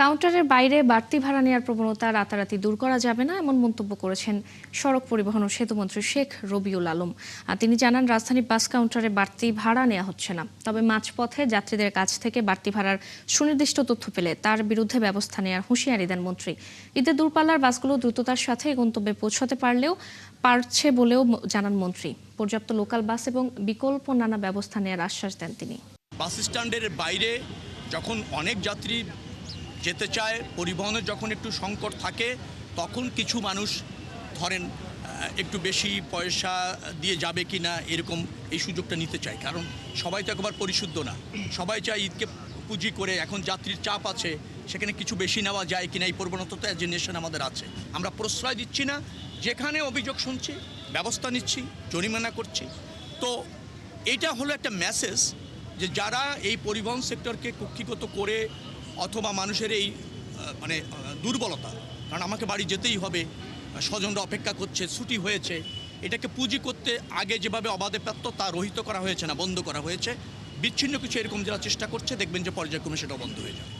কাউন্টারের বাইরে বাড়তি ভাড়া নেওয়ার প্রবণতা রাতারাতি দূর করা যাবে না, এমন মন্তব্য করেছেন সড়ক পরিবহন ও সেতুমন্ত্রী শেখ রবিউল আলম। তিনি জানান, রাজধানী বাস কাউন্টারে বাড়তি ভাড়া নেওয়া হচ্ছে না, তবে মাঝপথে যাত্রীদের কাছ থেকে বাড়তি ভাড়ার সুনির্দিষ্ট তথ্য পেলে তার বিরুদ্ধে ব্যবস্থা নেওয়ার হুঁশিয়ারি দেন মন্ত্রী। ঈদের দূরপাল্লার বাসগুলো দ্রুততার সাথে গন্তব্যে পৌঁছতে পারছে বলেও জানান মন্ত্রী। পর্যাপ্ত লোকাল বাস এবং বিকল্প নানা ব্যবস্থা নেওয়ার আশ্বাস দেন তিনি। বাস স্ট্যান্ডের বাইরে যখন অনেক যাত্রী যেতে চায়, পরিবহনের যখন একটু সংকট থাকে, তখন কিছু মানুষ ধরেন একটু বেশি পয়সা দিয়ে যাবে কি না এরকম এই সুযোগটা নিতে চায়। কারণ সবাই তো একবার পরিশুদ্ধ না, সবাই চায় ঈদকে পুঁজি করে, এখন যাত্রীর চাপ আছে, সেখানে কিছু বেশি নেওয়া যায় কিনা এই প্রবণতা তো অ্যাজ এ নেশন আমাদের আছে। আমরা প্রশ্রয় দিচ্ছি না, যেখানে অভিযোগ শুনছি ব্যবস্থা নিচ্ছি, জরিমানা করছি। তো এটা হলো একটা মেসেজ যে যারা এই পরিবহন সেক্টরকে কুক্ষিগত করে অথবা মানুষের এই দুর্বলতা, কারণ আমাকে বাড়ি যেতেই হবে, স্বজনরা অপেক্ষা করছে, ছুটি হয়েছে, এটাকে পুঁজি করতে আগে যেভাবে অবাধে প্রাপ্ত তা রহিত করা হয়েছে না, বন্ধ করা হয়েছে। বিচ্ছিন্ন কিছু এরকম যারা চেষ্টা করছে, দেখবেন যে পর্যায়ক্রমে সেটাও বন্ধ হয়ে যাবে।